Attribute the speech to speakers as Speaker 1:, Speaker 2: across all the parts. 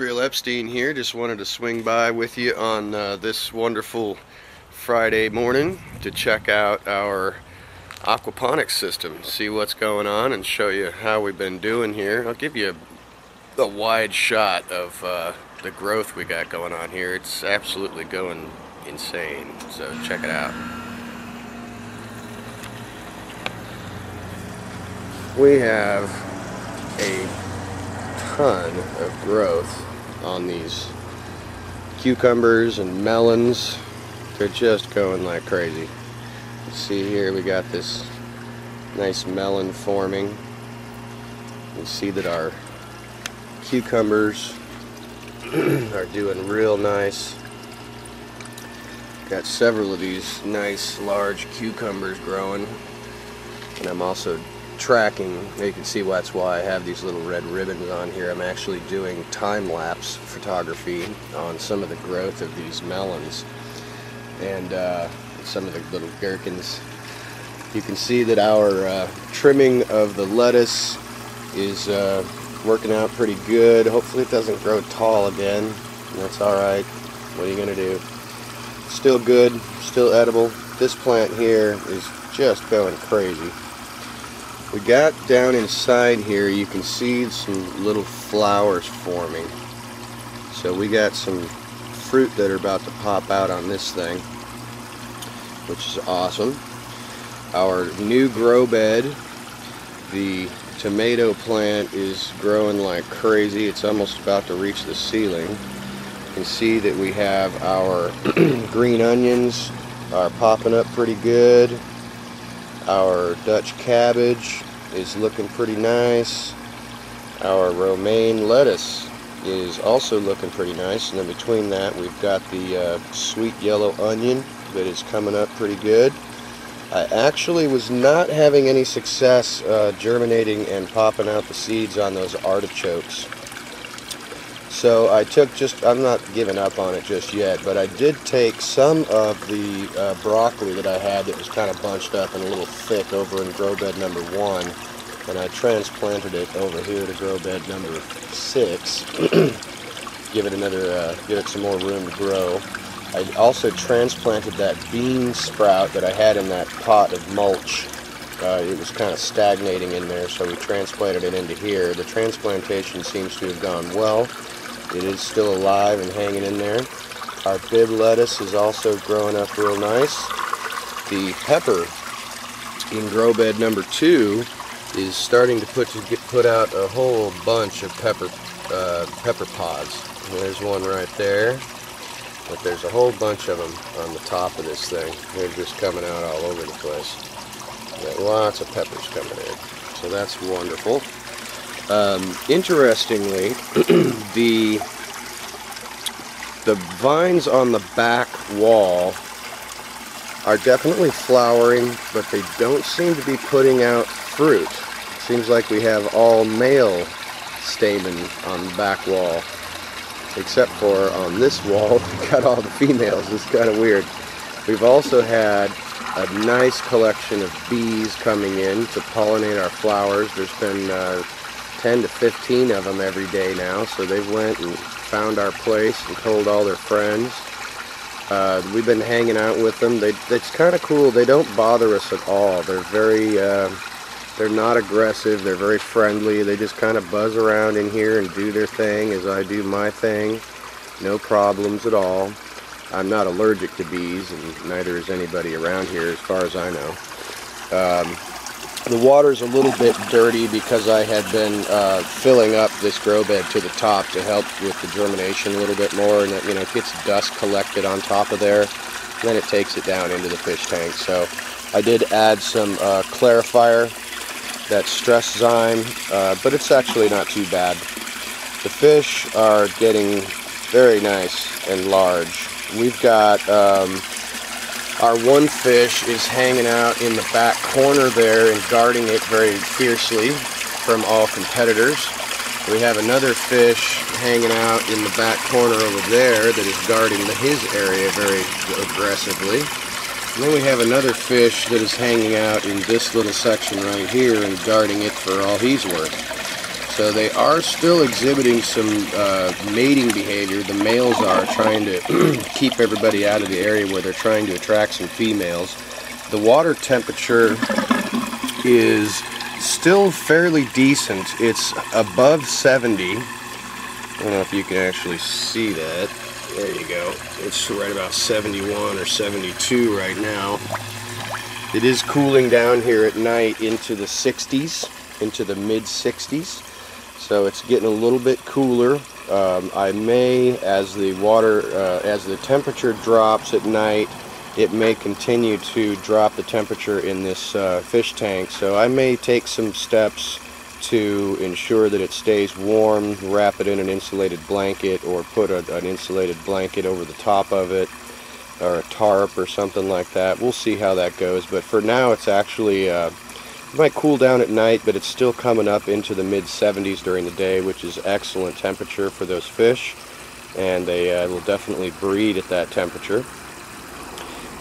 Speaker 1: Israel Epstein here. Just wanted to swing by with you on this wonderful Friday morning to check out our aquaponics system, see what's going on, and show you how we've been doing here. I'll give you a wide shot of the growth we got going on here. It's absolutely going insane, so check it out. We have a ton of growth on these cucumbers and melons. They're just going like crazy. You see here we got this nice melon forming. You see that our cucumbers are doing real nice. Got several of these nice large cucumbers growing, and I'm also tracking. You can see that's why I have these little red ribbons on here. I'm actually doing time-lapse photography on some of the growth of these melons and some of the little gherkins. You can see that our trimming of the lettuce is working out pretty good. Hopefully it doesn't grow tall again. That's alright. What are you gonna do? Still good, still edible. This plant here is just going crazy. We got down inside here, you can see some little flowers forming. So we got some fruit that are about to pop out on this thing, which is awesome. Our new grow bed, the tomato plant, is growing like crazy. It's almost about to reach the ceiling. You can see that we have our green onions are popping up pretty good. Our Dutch cabbage is looking pretty nice. Our romaine lettuce is also looking pretty nice, and then between that we've got the sweet yellow onion that is coming up pretty good. I actually was not having any success germinating and popping out the seeds on those artichokes. So I took I'm not giving up on it just yet, but I did take some of the broccoli that I had that was kind of bunched up and a little thick over in grow bed number 1, and I transplanted it over here to grow bed number 6. give it some more room to grow. I also transplanted that bean sprout that I had in that pot of mulch. It was kind of stagnating in there, so we transplanted it into here. The transplantation seems to have gone well. It is still alive and hanging in there. Our bib lettuce is also growing up real nice. The pepper in grow bed number 2 is starting to put out a whole bunch of pepper pods. And there's one right there, but there's a whole bunch of them on the top of this thing. They're just coming out all over the place. Got lots of peppers coming in, so that's wonderful. Interestingly, the vines on the back wall are definitely flowering, but they don't seem to be putting out fruit. It seems like we have all male stamen on the back wall, except for on this wall we got all the females. It's kind of weird. We've also had a nice collection of bees coming in to pollinate our flowers. There's been 10 to 15 of them every day now, so they went and found our place and told all their friends. We've been hanging out with them. It's kind of cool. They don't bother us at all. They're not aggressive. They're very friendly. They just kind of buzz around in here and do their thing as I do my thing. No problems at all. I'm not allergic to bees, and neither is anybody around here as far as I know. The water's a little bit dirty because I had been filling up this grow bed to the top to help with the germination a little bit more, and it gets dust collected on top of there, and then it takes it down into the fish tank. So I did add some clarifier, that stress zyme, but it's actually not too bad. The fish are getting very nice and large. We've got our one fish is hanging out in the back corner there and guarding it very fiercely from all competitors. We have another fish hanging out in the back corner over there that is guarding his area very aggressively. And then we have another fish that is hanging out in this little section right here and guarding it for all he's worth. So they are still exhibiting some mating behavior. The males are trying to keep everybody out of the area where they're trying to attract some females. The water temperature is still fairly decent. It's above 70. I don't know if you can actually see that. There you go. It's right about 71 or 72 right now. It is cooling down here at night into the 60s, into the mid 60s. So it's getting a little bit cooler. I may, as the temperature drops at night, it may continue to drop the temperature in this fish tank. So I may take some steps to ensure that it stays warm, wrap it in an insulated blanket, or put an insulated blanket over the top of it, or a tarp or something like that. We'll see how that goes, but for now it's actually it might cool down at night, but it's still coming up into the mid 70s during the day, which is excellent temperature for those fish, and they will definitely breed at that temperature.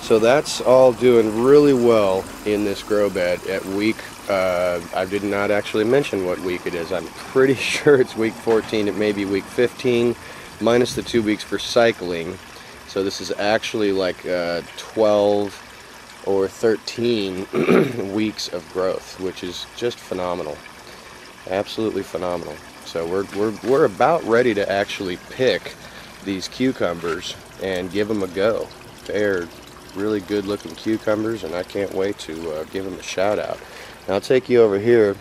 Speaker 1: So that's all doing really well in this grow bed at week, I did not actually mention what week it is. I'm pretty sure it's week 14. It may be week 15 minus the 2 weeks for cycling. So this is actually like 12 or 13 weeks of growth, which is just phenomenal. Absolutely phenomenal. So we're about ready to actually pick these cucumbers and give them a go. They're really good looking cucumbers, and I can't wait to give them a shout out. Now I'll take you over here.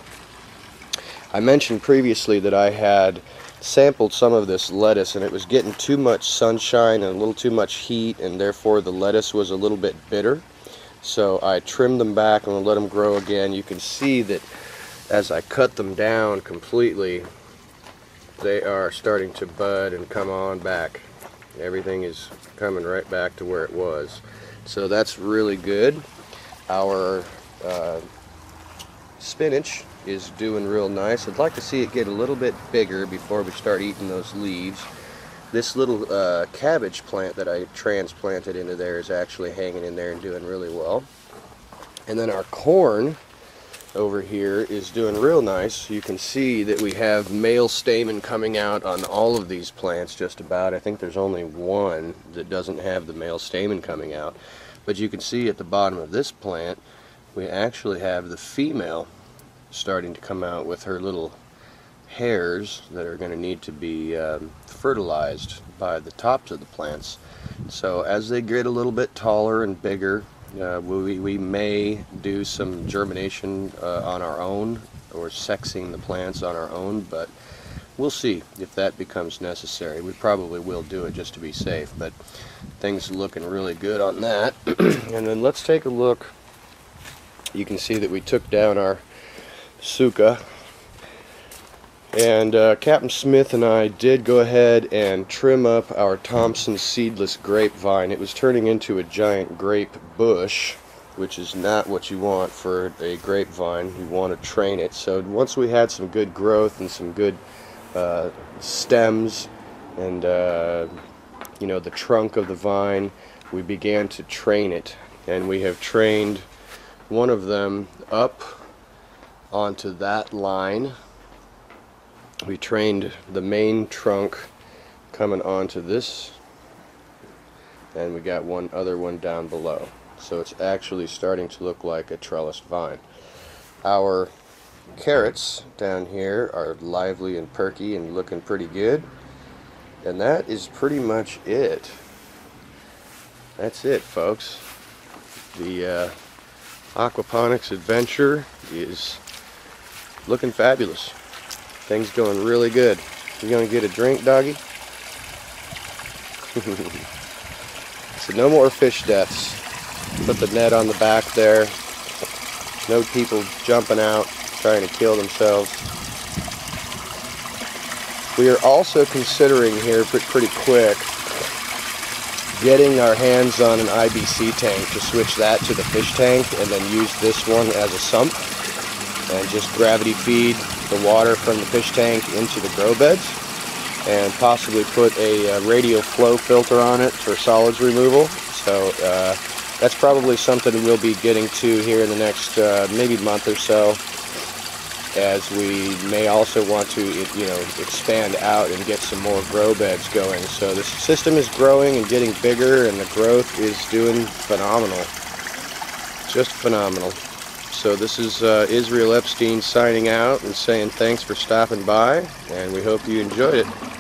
Speaker 1: I mentioned previously that I had sampled some of this lettuce, and it was getting too much sunshine and a little too much heat, and therefore the lettuce was a little bit bitter. So I trimmed them back and let them grow again. You can see that as I cut them down completely, they are starting to bud and come on back. Everything is coming right back to where it was. So that's really good. Our spinach is doing real nice. I'd like to see it get a little bit bigger before we start eating those leaves. This little cabbage plant that I transplanted into there is actually hanging in there and doing really well. And then our corn over here is doing real nice. You can see that we have male stamen coming out on all of these plants just about. I think there's only one that doesn't have the male stamen coming out. But you can see at the bottom of this plant we actually have the female starting to come out with her little hairs that are going to need to be fertilized by the tops of the plants. So as they get a little bit taller and bigger, we may do some germination on our own, or sexing the plants on our own, but we'll see if that becomes necessary. We probably will do it just to be safe, but things are looking really good on that. And then let's take a look. You can see that we took down our suka, and Captain Smith and I did go ahead and trim up our Thompson seedless grapevine. It was turning into a giant grape bush, which is not what you want for a grapevine. You want to train it. So once we had some good growth and some good stems and you know, the trunk of the vine, we began to train it, and we have trained one of them up onto that line. We trained the main trunk coming onto this, and we got one other one down below. So it's actually starting to look like a trellised vine. Our carrots down here are lively and perky and looking pretty good, and that is pretty much it. That's it, folks. The Aquaponics adventure is looking fabulous. Things going really good. You gonna get a drink, doggy? So no more fish deaths. Put the net on the back there. No people jumping out trying to kill themselves. We are also considering here pretty quick getting our hands on an IBC tank to switch that to the fish tank, and then use this one as a sump and just gravity feed the water from the fish tank into the grow beds, and possibly put a radial flow filter on it for solids removal. So that's probably something we'll be getting to here in the next maybe month or so. as we may also want to, you know, expand out and get some more grow beds going. So the system is growing and getting bigger, and the growth is doing phenomenal. Just phenomenal. So this is Israel Epstein signing out and saying thanks for stopping by, and we hope you enjoyed it.